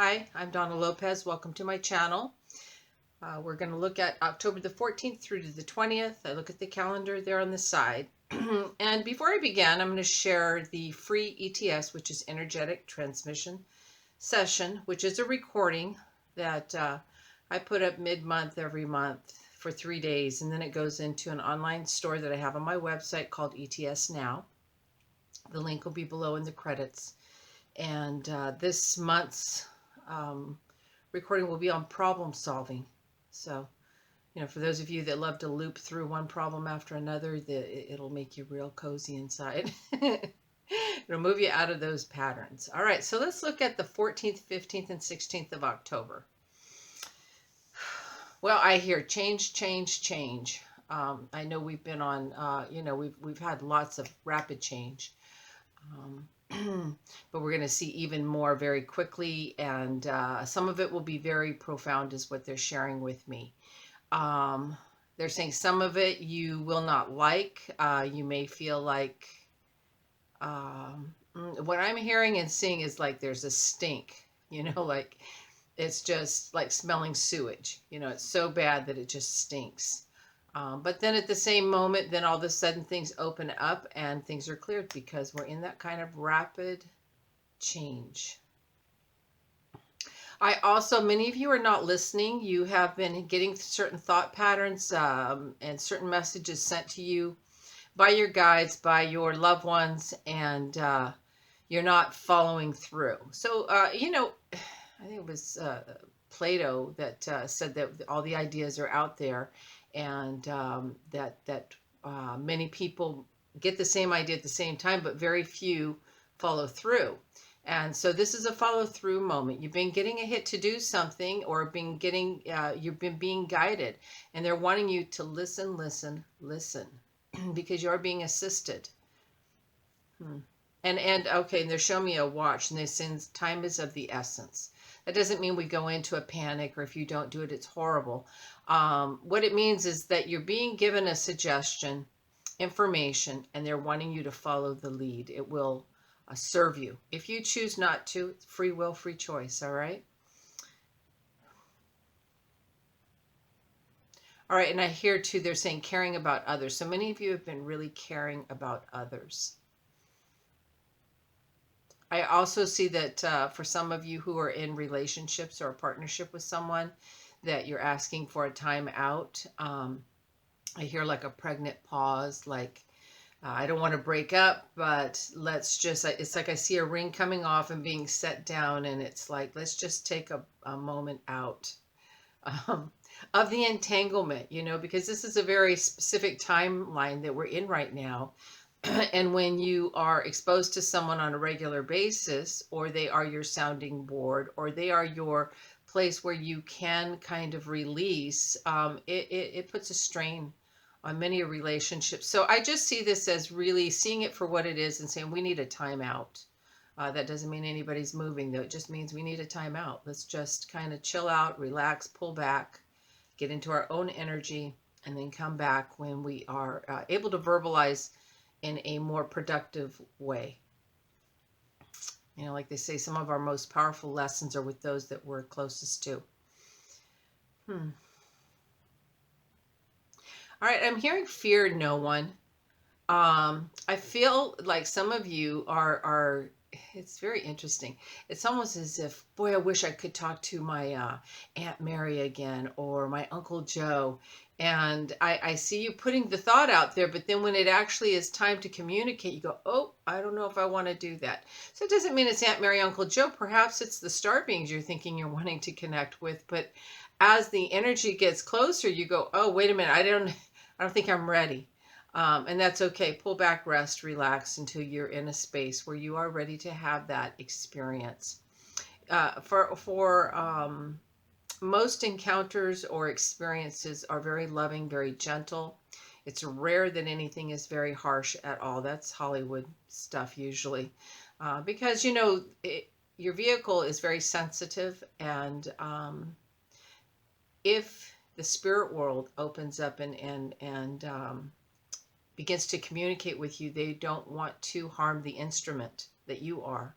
Hi, I'm Donna Lopez. Welcome to my channel. We're going to look at October the 14th through to the 20th. I look at the calendar there on the side. And before I begin, I'm going to share the free ETS, which is Energetic Transmission Session, which is a recording that I put up mid-month every month for 3 days. And then it goes into an online store that I have on my website called ETS Now. The link will be below in the credits. And this month's recording will be on problem solving. So, for those of you that love to loop through one problem after another, it'll make you real cozy inside. It'll move you out of those patterns. All right, so let's look at the 14th, 15th, and 16th of October. Well, I hear change, change, change. I know we've been on, we've had lots of rapid change. But we're going to see even more very quickly, and some of it will be very profound is what they're sharing with me. They're saying some of it you will not like. You may feel like what I'm hearing and seeing is like there's a stink, like it's just like smelling sewage. It's so bad that it just stinks. But then at the same moment, then all of a sudden things open up and things are cleared because we're in that kind of rapid change. Many of you are not listening. You have been getting certain thought patterns and certain messages sent to you by your guides, by your loved ones, and you're not following through. So, I think it was Plato that said that all the ideas are out there, and that many people get the same idea at the same time, but very few follow through. And so this is a follow through moment. You've been getting a hit to do something, or you've been being guided, and they're wanting you to listen, listen, listen, because you're being assisted. And okay, and they're showing me a watch, and they say time is of the essence. That doesn't mean we go into a panic, or if you don't do it, it's horrible. What it means is that you're being given a suggestion, information, and they're wanting you to follow the lead. It will serve you. If you choose not to, it's free will, free choice, all right? All right, and I hear too, they're saying caring about others. So many of you have been really caring about others. I also see that for some of you who are in relationships or a partnership with someone, that you're asking for a time out. I hear like a pregnant pause, like, I don't want to break up, but it's like I see a ring coming off and being set down, and it's like, let's just take a moment out of the entanglement, because this is a very specific timeline that we're in right now. And when you are exposed to someone on a regular basis, or they are your sounding board, or they are your place where you can kind of release, it puts a strain on many relationships. So I just see this as really seeing it for what it is and saying we need a timeout. That doesn't mean anybody's moving, though. It just means we need a timeout. Let's just kind of chill out, relax, pull back, get into our own energy, and then come back when we are able to verbalize in a more productive way. Like they say, some of our most powerful lessons are with those that we're closest to. All right, I'm hearing fear no one. I feel like some of you are it's very interesting. It's almost as if, boy, I wish I could talk to my Aunt Mary again, or my Uncle Joe. And I see you putting the thought out there, but then when it actually is time to communicate, you go, oh, I don't know if I want to do that. So it doesn't mean it's Aunt Mary, Uncle Joe. Perhaps it's the star beings you're thinking you're wanting to connect with. But as the energy gets closer, you go, oh, wait a minute, I don't think I'm ready. And that's okay. Pull back, rest, relax until you're in a space where you are ready to have that experience. For most encounters or experiences are very loving, very gentle. It's rare that anything is very harsh at all. That's Hollywood stuff usually, because your vehicle is very sensitive, and if the spirit world opens up and begins to communicate with you, they don't want to harm the instrument that you are.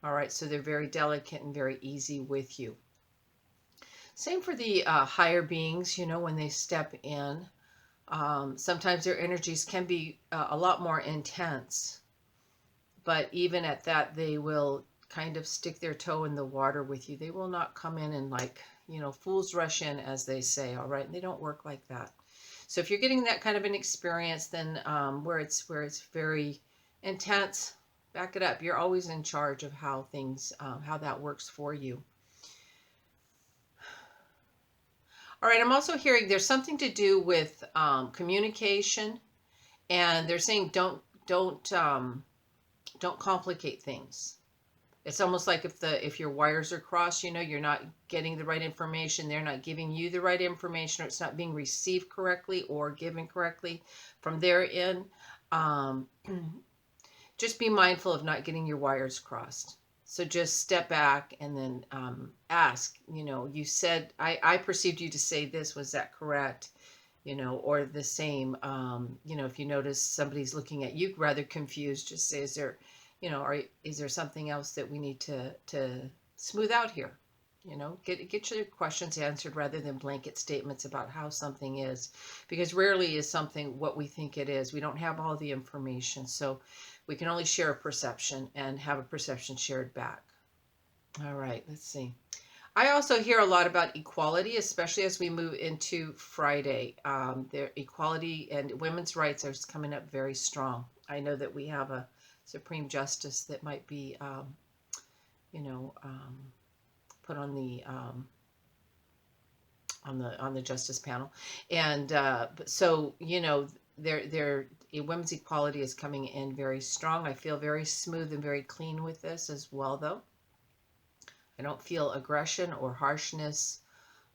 All right, so they're very delicate and very easy with you. Same for the higher beings, when they step in. Sometimes their energies can be a lot more intense, but even at that, they will kind of stick their toe in the water with you. They will not come in and fools rush in, as they say, all right? And they don't work like that. So if you're getting that kind of an experience, then where it's very intense, back it up. You're always in charge of how that works for you. All right, I'm also hearing there's something to do with communication, and they're saying don't complicate things. It's almost like if your wires are crossed, you're not getting the right information, they're not giving you the right information, or it's not being received correctly or given correctly from their end. Um, just be mindful of not getting your wires crossed. So just step back and then ask, you said, I perceived you to say this, was that correct? Or the same, if you notice somebody's looking at you rather confused, just say, is there something else that we need to smooth out here? Get your questions answered rather than blanket statements about how something is, because rarely is something what we think it is. We don't have all the information, so we can only share a perception and have a perception shared back. All right, let's see. I also hear a lot about equality, especially as we move into Friday. Their equality and women's rights are coming up very strong. I know that we have a Supreme Justice that might be, put on the justice panel, and so their women's equality is coming in very strong. I feel very smooth and very clean with this as well, though. I don't feel aggression or harshness,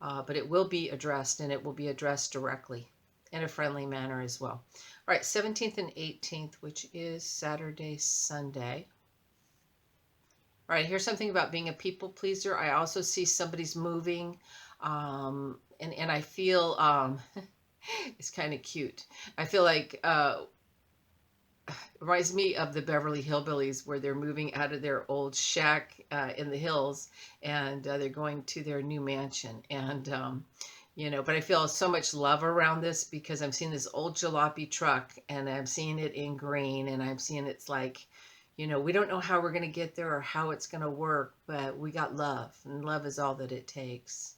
but it will be addressed, and it will be addressed directly in a friendly manner as well. All right, 17th and 18th, which is Saturday, Sunday. All right, here's something about being a people pleaser. I also see somebody's moving, and I feel it's kind of cute. I feel like it reminds me of the Beverly Hillbillies, where they're moving out of their old shack in the hills, and they're going to their new mansion. And but I feel so much love around this because I'm seeing this old jalopy truck, and I'm seeing it in green, and I'm seeing it's like, we don't know how we're going to get there or how it's going to work, but we got love, and love is all that it takes.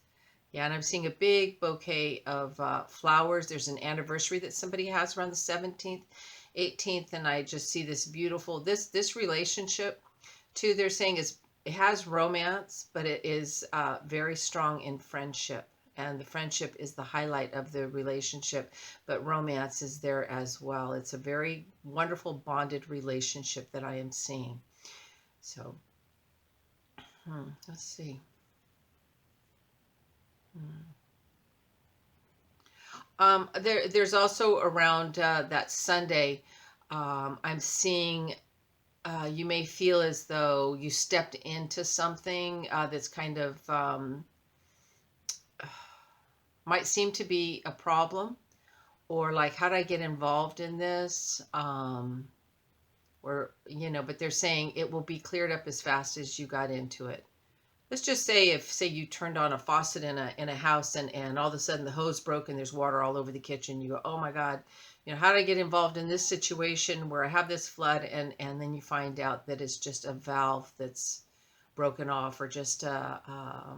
Yeah, and I'm seeing a big bouquet of flowers. There's an anniversary that somebody has around the 17th, 18th, and I just see this beautiful, this relationship, too, they're saying it has romance, but it is very strong in friendship. And the friendship is the highlight of the relationship, but romance is there as well. It's a very wonderful bonded relationship that I am seeing. So, let's see. There's also around that Sunday, I'm seeing you may feel as though you stepped into something that's kind of might seem to be a problem, or like, how did I get involved in this? Or, but they're saying it will be cleared up as fast as you got into it. Let's just say say you turned on a faucet in a house, and all of a sudden the hose broke and there's water all over the kitchen. You go, oh my God, how did I get involved in this situation where I have this flood? And then you find out that it's just a valve that's broken off, or just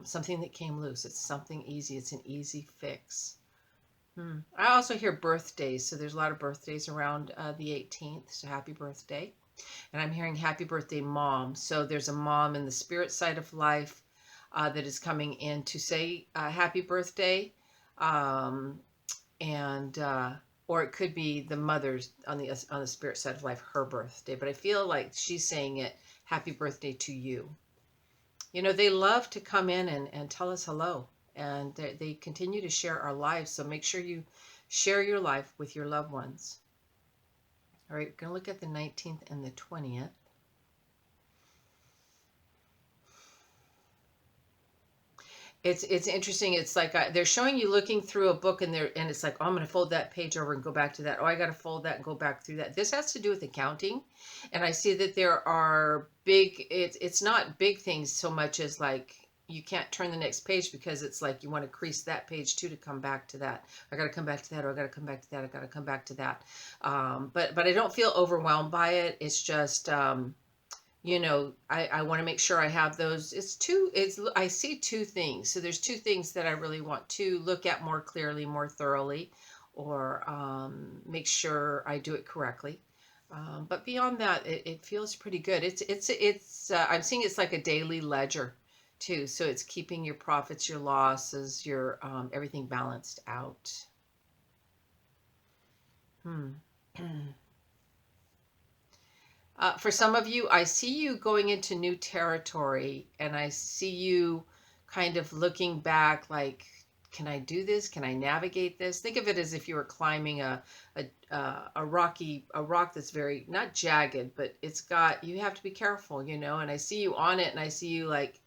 something that came loose. It's something easy. It's an easy fix. I also hear birthdays. So there's a lot of birthdays around the 18th. So happy birthday. And I'm hearing happy birthday, Mom. So there's a mom in the spirit side of life that is coming in to say happy birthday. And or it could be the mother's on the spirit side of life, her birthday. But I feel like she's saying it, happy birthday to you. They love to come in and tell us hello. And they continue to share our lives. So make sure you share your life with your loved ones. All right, we're going to look at the 19th and the 20th. It's interesting. It's like they're showing you looking through a book, and it's like, oh, I'm going to fold that page over and go back to that. Oh, I got to fold that and go back through that. This has to do with accounting, and I see that there are big. It's not big things so much as like you can't turn the next page because it's like you want to crease that page too to come back to that. I got to come back to that. Or I got to come back to that. I got to come back to that. But I don't feel overwhelmed by it. It's just. I want to make sure I have those. I see two things. So there's two things that I really want to look at more clearly, more thoroughly, or make sure I do it correctly. But beyond that, it feels pretty good. I'm seeing it's like a daily ledger too. So it's keeping your profits, your losses, your everything balanced out. Hmm. For some of you, I see you going into new territory, and I see you kind of looking back like, can I do this? Can I navigate this? Think of it as if you were climbing a rock that's very, not jagged, but you have to be careful, and I see you on it, and I see you like,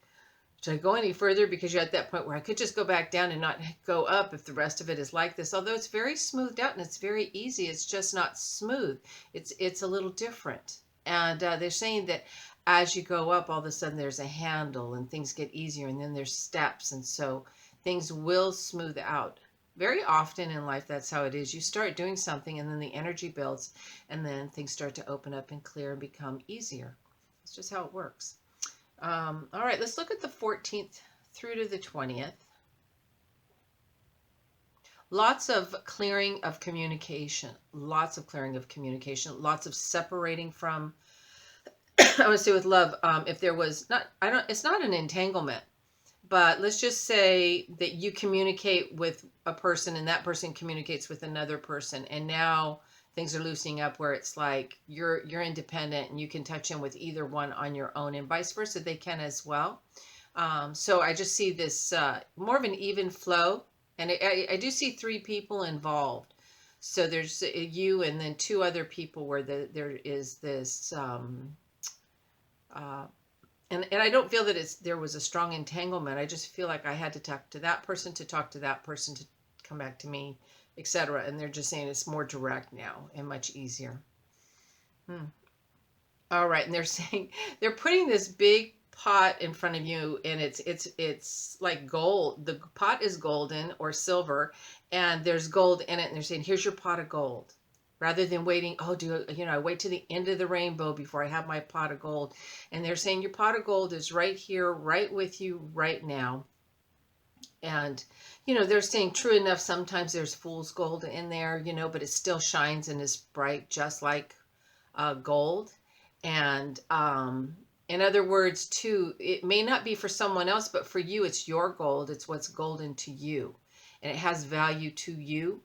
should I go any further? Because you're at that point where I could just go back down and not go up if the rest of it is like this. Although it's very smoothed out and it's very easy, it's just not smooth. It's a little different. And they're saying that as you go up, all of a sudden there's a handle and things get easier, and then there's steps, and so things will smooth out. Very often in life, that's how it is. You start doing something, and then the energy builds, and then things start to open up and clear and become easier. It's just how it works. All right, let's look at the 14th through to the 20th. Lots of clearing of communication, lots of clearing of communication, lots of separating from, I would say with love, if there was not, it's not an entanglement, but let's just say that you communicate with a person and that person communicates with another person. And now things are loosening up where it's like you're independent and you can touch in with either one on your own, and vice versa, they can as well. So I just see this more of an even flow. And I do see three people involved. So there's you and then two other people where there is this, and I don't feel that there was a strong entanglement. I just feel like I had to talk to that person to come back to me, etc. And they're just saying it's more direct now and much easier. All right, and they're saying they're putting this big pot in front of you, and it's like gold. The pot is golden or silver, and there's gold in it. And they're saying, "Here's your pot of gold." Rather than waiting, I wait to the end of the rainbow before I have my pot of gold. And they're saying your pot of gold is right here, right with you, right now. And they're saying true enough. Sometimes there's fool's gold in there, but it still shines and is bright, just like gold. And in other words, too, it may not be for someone else, but for you, it's your gold. It's what's golden to you, and it has value to you.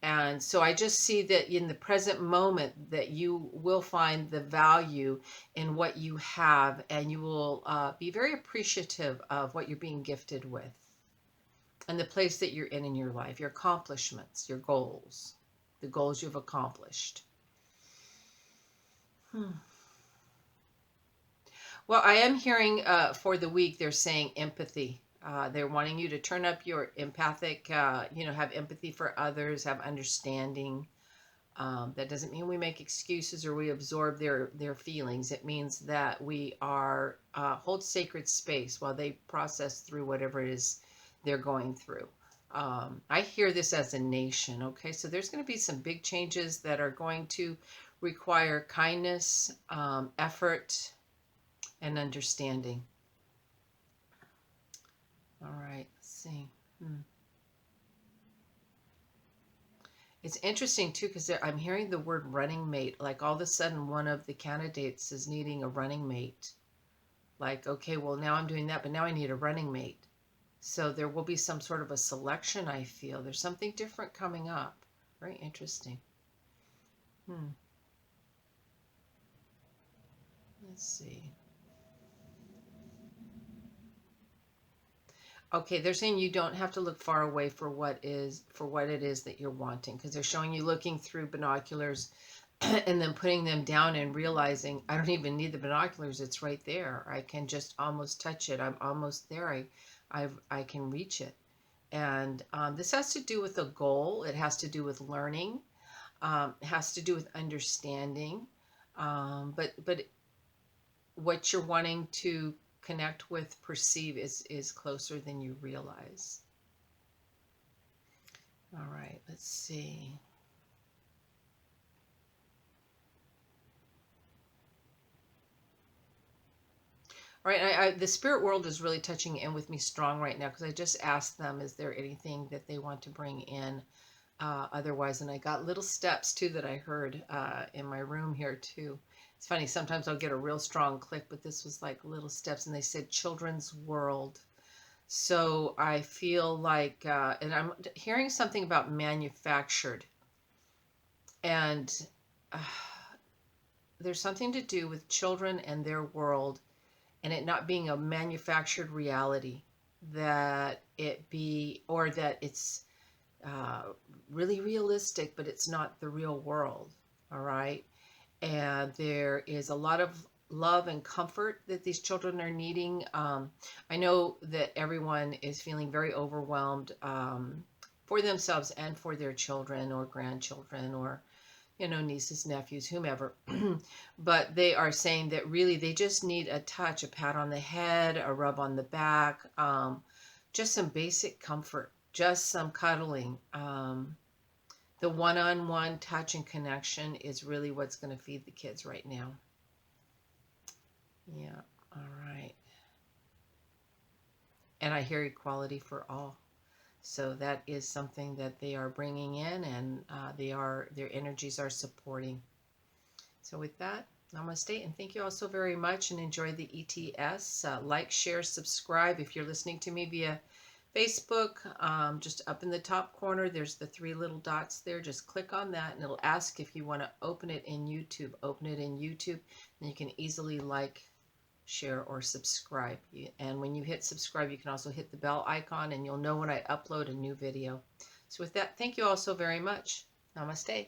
And so I just see that in the present moment that you will find the value in what you have, and you will be very appreciative of what you're being gifted with and the place that you're in your life, your accomplishments, your goals, the goals you've accomplished. Well, I am hearing for the week, they're saying empathy. They're wanting you to turn up your empathic, have empathy for others, have understanding. That doesn't mean we make excuses or we absorb their feelings. It means that we are hold sacred space while they process through whatever it is they're going through. I hear this as a nation, okay? So there's going to be some big changes that are going to require kindness, effort, and understanding. All right, let's see. It's interesting too, because I'm hearing the word running mate. Like all of a sudden, one of the candidates is needing a running mate. Like, okay, well, now I'm doing that, but now I need a running mate. So there will be some sort of a selection, I feel. There's something different coming up. Very interesting. Let's see. Okay, they're saying you don't have to look far away for what it is that you're wanting, because they're showing you looking through binoculars and then putting them down and realizing I don't even need the binoculars. It's right there. I can just almost touch it. I'm almost there. I can reach it. And this has to do with a goal. It has to do with learning. It has to do with understanding. But what you're wanting to connect with, perceive, is closer than you realize. All right, let's see. All right, the spirit world is really touching in with me strong right now because I just asked them, is there anything that they want to bring in otherwise? And I got little steps too that I heard in my room here too. It's funny, sometimes I'll get a real strong click, but this was like little steps, and they said children's world. So I feel like, and I'm hearing something about manufactured, and uh, there's something to do with children and their world and it not being a manufactured reality, that it be, or that it's uh, really realistic, but it's not the real world. All right. And there is a lot of love and comfort that these children are needing. I know that everyone is feeling very overwhelmed for themselves and for their children or grandchildren or nieces, nephews, whomever. But they are saying that really they just need a touch, a pat on the head, a rub on the back, just some basic comfort, just some cuddling. The one-on-one touch and connection is really what's going to feed the kids right now. Yeah, all right. And I hear equality for all. So that is something that they are bringing in, and their energies are supporting. So with that, namaste, and thank you all so very much, and enjoy the ETS. Like, share, subscribe. If you're listening to me via Facebook, just up in the top corner, there's the 3 little dots there. Just click on that, and it'll ask if you want to open it in YouTube. Open it in YouTube, and you can easily like, share, or subscribe. And when you hit subscribe, you can also hit the bell icon, and you'll know when I upload a new video. So with that, thank you all so very much. Namaste.